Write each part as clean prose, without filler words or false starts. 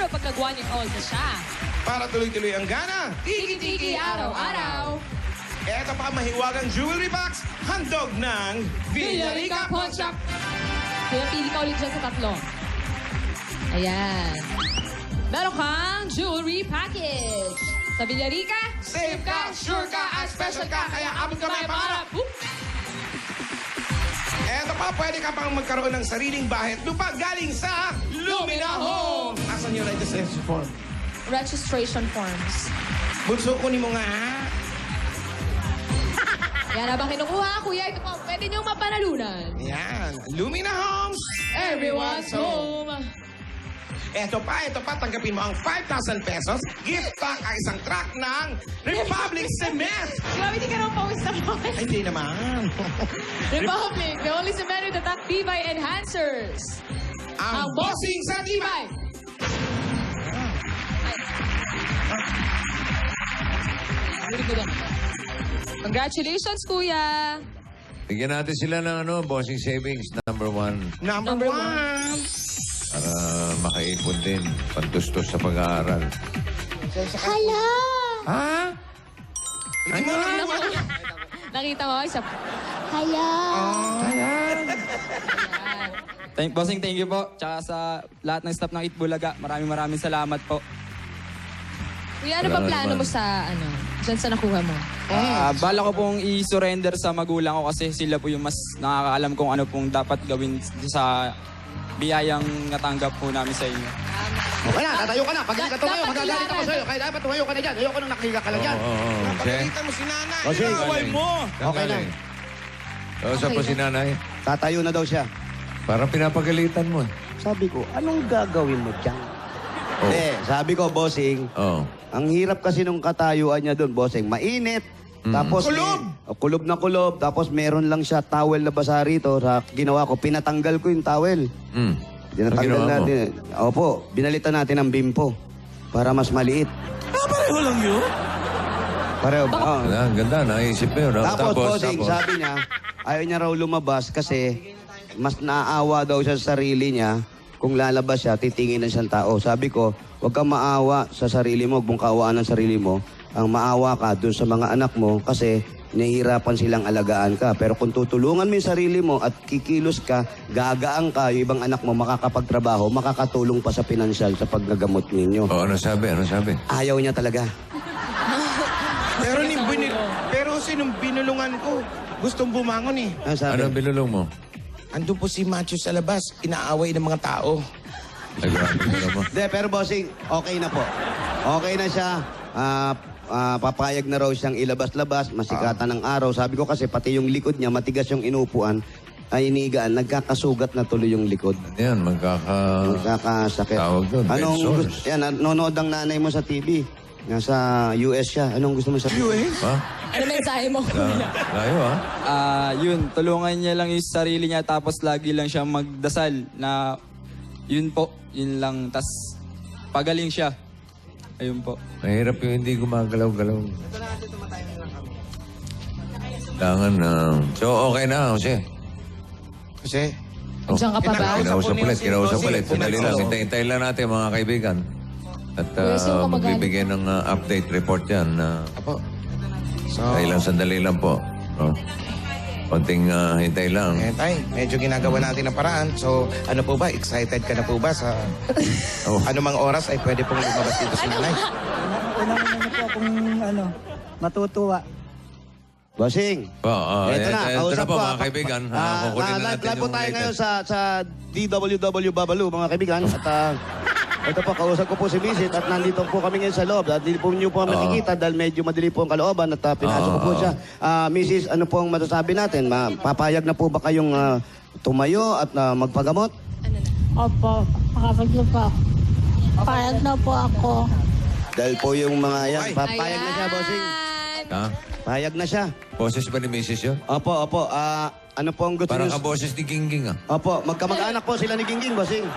pagka 1 year old na siya. Para tuloy-tuloy ang gana. Tiki-tiki araw-araw. Eto pa mahiwagang jewelry box. Handog ng Villarica Pawn Shop. Kaya pili ka ulit dyan sa tatlo. Ayan. Meron kang jewelry package. Sa Villarica, Safe ka, sure ka, at special ka. Kaya abot kamay para... Eto pa, pwede ka pang magkaroon ng sariling bahay at lupa galing sa Lumina Home. Asan yung registration form? registration forms. Bunso, kunin mo nga. Yan habang kinukuha, kuya, ito po, pwede niyong mapanalunan. Yan. Lumina Homes. Everyone's home. Eto pa, tanggapin mo ang 5,000 pesos. Gift pack ang isang truck ng Republic Cement. Grabe, di ka naman pawis na pawis. Ay, hindi naman. Republic, the only cement with the top Tibay enhancers. Ang bossing sa Tibay. Congratulations, kuya. Bigyan natin sila ng bossing savings, number 1. Number one. Para makaipon din, pantustos sa pag-aaral. Hala! Ha? Hindi mo na Nakita mo, isa. Hala! Bossing, thank you po. Tsaka sa lahat ng staff ng Itbulaga, maraming salamat po. Kuya, ano ba Wala plano naman. mo sa, dyan sa nakuha mo? Bala ko pong i-surrender sa magulang ko kasi sila po yung mas nakakaalam kung ano pong dapat gawin sa biyayang natanggap po namin sa inyo. Okay na, tatayo ka na. Pag hindi ka tumayo, Dapat magagalit ako kailangan. sa'yo. Kaya dapat tumayo ka na dyan. Ayoko nang nakahiga ka lang dyan. Oo, Pagkakita mo si nanay. O, sige. Inaway mo. Okay na. Kausap po si nanay. Tatayo na daw siya. Parang pinapagalitan mo. Sabi ko, anong gagawin mo dyan? Oh. Sabi ko, bossing, Oo. ang hirap kasi nung katayuan niya doon, bossing. Mainit. Tapos Kulob! Kulob na kulob. Tapos meron lang siya towel na basa rito. Sa ginawa ko, pinatanggal ko yung towel. Mm. Tinatanggal Ang ginawa mo? natin. Opo, binalitan natin ng bimpo. Para mas maliit. Pareho lang yun. Pareho. oo. Ang ganda, naisip mo yun. Tapos, bossing, sabi niya, ayaw niya raw lumabas kasi mas naaawa daw siya sa sarili niya. Kung lalabas siya, titingin ng isang tao. Sabi ko, huwag kang maawa sa sarili mo, huwag mong kaawaan ng sarili mo. Ang maawa ka dun sa mga anak mo kasi nahihirapan silang alagaan ka. Pero kung tutulungan mo yung sarili mo at kikilos ka, gagaan ka, yung ibang anak mo makakapagtrabaho, makakatulong pa sa pinansyal sa paggagamot ninyo. Ano sabi? Ayaw niya talaga. Pero sinong binulungan ko, gustong bumangon eh. Ano sabi? Anong binulong mo? Andun po si Matthew sa labas, inaaway ng mga tao. Ay, grabe ka naman. Hindi, pero bossing, okay na po. Okay na siya. Papayag na raw siyang ilabas-labas, masikatan ng araw. Sabi ko kasi pati yung likod niya, matigas yung inuupuan, ay inigaan, nagkakasugat na tuloy yung likod. Yan, Nagkakasakit. Tawag doon, bed sores. Yan, nanonood ang nanay mo sa TV. Nasa US siya. Anong gusto mo sabihin? Ha? Ano mensahe mo? Layo, ha? Yun, tulungan niya lang yung sarili niya tapos lagi lang siya magdasal na yun po, yun lang. Tas pagaling siya. Ayun po. Mahirap yung hindi gumagalaw-galaw. Kailangan na. So, okay na, Jose. Kasi, Diyan ka pa ba? Kinausap ulit. Sandali lang. Hintayin lang natin, mga kaibigan. At Kuya, sino ka magaling? magbibigay ng update report yan. apo. So, Ilang sandali lang po. Oh. Konting hintay lang. tay, medyo ginagawa natin ang paraan. So, ano po ba? Excited ka na po ba sa anumang oras ay pwede pong lumabas dito si nanay? Unang po akong matutuwa. Bossing. Ito na, ito kausap na po, ko, mga kaibigan. Kukunin na natin live po yung tayo ngayon latest. sa DWW Babalu, mga kaibigan. At ito po, kausap ko po si Visit at nandito po kami ngayon sa loob. At hindi po niyo po makikita dahil medyo madali po ang kalooban at pinasok ko po siya. Mrs., ano po ang masasabi natin? Papayag na po ba kayong tumayo at magpagamot? Opo, makapaglo po ako. Payag na po ako. Dahil po yung mga yan, papayag na siya, bossing. Ha? Payag na siya. Boses ba ni Mrs. yun? Opo. Ano po ang gusto Parang niyo? kaboses ni Gingging, ah. Opo, magkamag-anak po sila ni Gingging, bossing.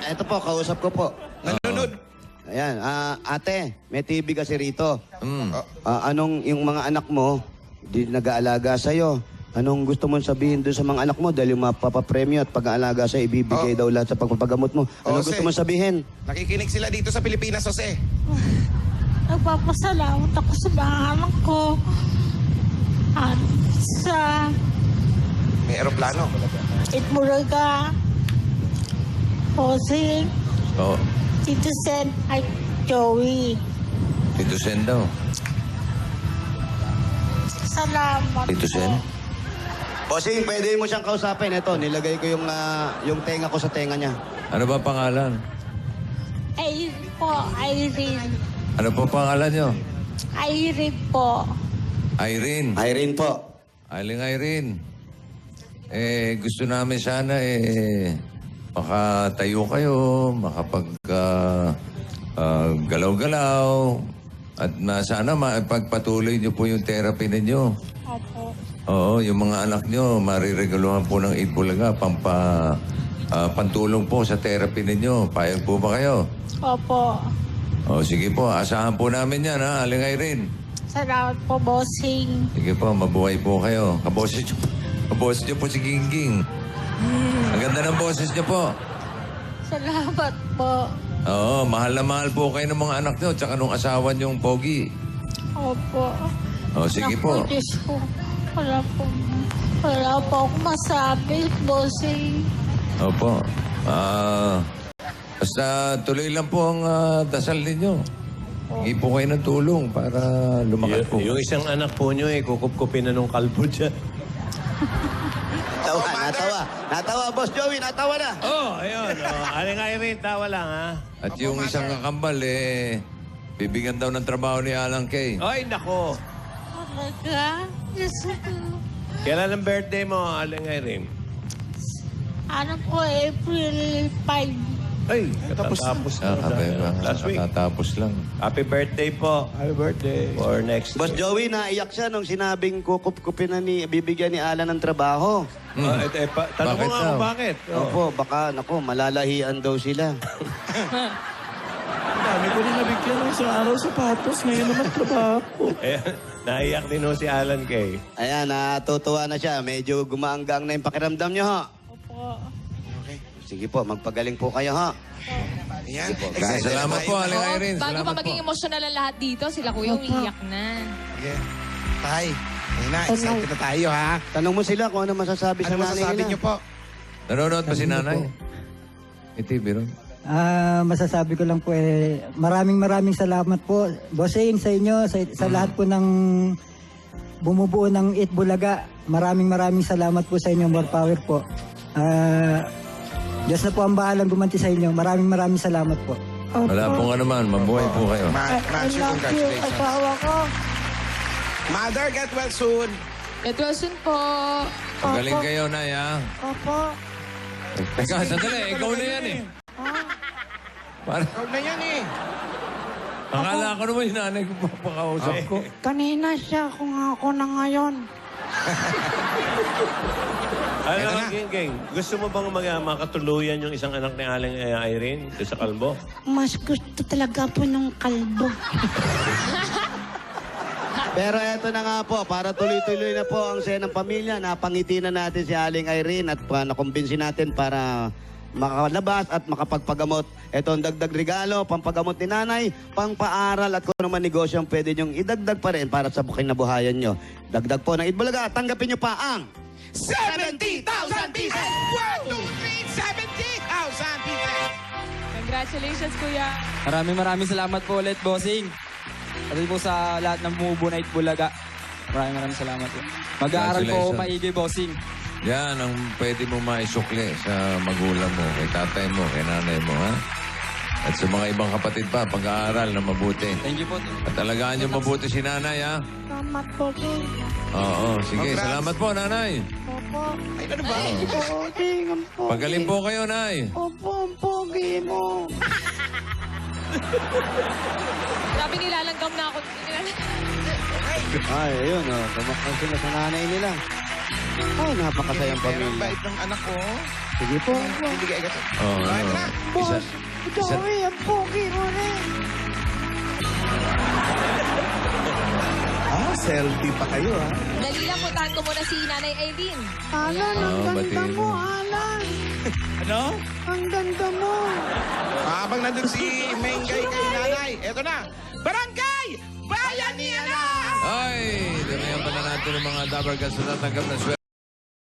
Ito po, kausap ko po. Nanonood. Ayan, ate, may TV kasi rito. Mm. Anong yung mga anak mo, di nag-aalaga sa'yo? Anong gusto mong sabihin doon sa mga anak mo dahil yung mapapapremyo at pag-aalaga sa ibibigay daw lahat sa pagpapagamot mo. Anong Jose. gusto mong sabihin? Nakikinig sila dito sa Pilipinas, Jose. Nagpapasalamat ako sa mga anak ko. At sa May eroplano. Itbulaga, Jose, Oo. Tito Sen, at Joey. Tito Sen daw. Salamat Tito po. Sen? Bossing, pwede mo siyang kausapin. Ito, nilagay ko yung tenga ko sa tenga niya. Ano ba pangalan? Irene po, Irene. Ano po pangalan nyo? Irene po. Irene. Irene po. Aling Irene. Gusto namin sana makatayo kayo, makapag galaw-galaw, at sana maipagpatuloy nyo po yung therapy ninyo. Opo. Oo, yung mga anak nyo, mariregaluhan po ng Itbulaga, pantulong po sa therapy ninyo. Payag po ba kayo? Opo. O, sige po, asahan po namin yan, ha, Aling Irene. Salamat po, bossing. Sige po, mabuhay po kayo. Kaboses nyo po si Gingging. Ang ganda ng boses nyo po. Salamat po. Oo, mahal na mahal po kayo ng mga anak nyo, tsaka nung asawa nyong Pogi. Opo. O, sige po. Naku, Diyos ko. Wala po akong masabi, bossing. Opo. Basta tuloy lang po ang dasal ninyo. Hingi po kayo ng tulong para lumakas po. Yung isang anak po nyo kukup-kupin na nung kalbo dyan. Natawa, Boss Joey, natawa na. Ayun. Aling Irene, tawa lang, ha? At yung isang kakambal, bibigyan daw ng trabaho ni Alan Kay. Ay, nako. Talaga? Diyos ko. Kailan ang birthday mo, Aling Irene? Ano po, April 5. Ay, katapos na. Last week. Tatapos lang. Happy birthday po. Happy birthday. For next Boss Joey, naiyak siya nung sinabing kukup-kupin na bibigyan ni Alan ng trabaho. Tanong ko Bakit nga daw? kung bakit. Opo, baka, malalahian daw sila. Dami ko rin nabigyan ng isang araw sapatos. Ngayon naman trabaho. Naiyak din ho si Alan Kay. Ayan, natutuwa na siya. Medyo gumaanggang na yung pakiramdam niyo, ha? Opo. Sige po, magpagaling po kayo, ha? Ayan. Salamat po, Aling Irene. Bago Salamat pa po. maging emotional ang lahat dito, sila kuya umiiyak na. Sige. Tay, ayun na, excited na tayo, ha? Tanong mo sila kung ano masasabi sa Ano nanay masasabi nila. niyo po? Nanonood pa si nanay? TV ron. Masasabi ko lang po maraming salamat po bossing sa inyo sa lahat po ng bumubuo ng Itbulaga. Maraming salamat po sa inyo, more power po. Diyos na po ang bahalang gumanti sa inyo. Maraming salamat po. Wala pong ano man, mabuhay po kayo. I Maxie, love you, congratulations. asawa ko. Mother, get well soon. Get well soon po. Pagaling kayo, Nay, ha? Opo. Teka, sandali, ikaw na yan, eh. Para, Ikaw na yan, eh. akala ko naman yung nanay ko papakausap ko. Kanina siya, kung ako na ngayon. Ano Eto naman, na. King? Gusto mo bang makatuluyan yung isang anak ni Aling Irene doon sa kalbo? Mas gusto talaga po ng kalbo. Pero eto na nga po, para tuloy-tuloy na po ang saya ng pamilya, napangiti na natin si Aling Irene at nakumbinsi natin para makalabas at makapagpagamot. Ito ang dagdag regalo, pampagamot ni nanay, pangpaaral at kung ano man negosyo ang pwede niyong idagdag pa rin para sa buhay nyo. Dagdag po ng Itbulaga, tanggapin nyo pa ang 70,000 pieces! 1, 2, 3, 70,000 pieces! Congratulations, kuya. Maraming salamat po ulit, bossing. Pati po sa lahat ng bumubuo na Itbulaga. Maraming salamat po. Mag-aaral po ako maigi, bossing. Yan ang pwede mo maisukli sa magulang mo, kay tatay mo, kay nanay mo, ha? At sa mga ibang kapatid pa, pag-aaral na mabuti. Thank you po. At talagaan niyo mabuti si nanay, ha? Salamat po, King. Oo, sige. Congrats. Salamat po, nanay. Opo. Ay, ano ba? Opo, King. Ang pogi. Pagaling po kayo, nay. Opo, ang pogi mo. Sabi nilalanggam na ako. Ay, ayun, tumakpan sila sa nanay nila. Ay, napakasayang Pero ang pamilya. bait ng anak ko. Sige po. Bibigay ka. Oo, Bakit ano. na? Boss, Joey, ang pogi mo rin. Selfie pa kayo, ha? Dali lang, puntahan ko muna si Nanay Aileen. Alan, ang Oo, ganda batiin mo, mo. Alan. Ano? Ang ganda mo. Habang nandun si Mengay kay nanay, eto na, Barangay Bayanihan na! Ay, damihan pa na natin ng mga Dabber Cats na tatanggap na swerte.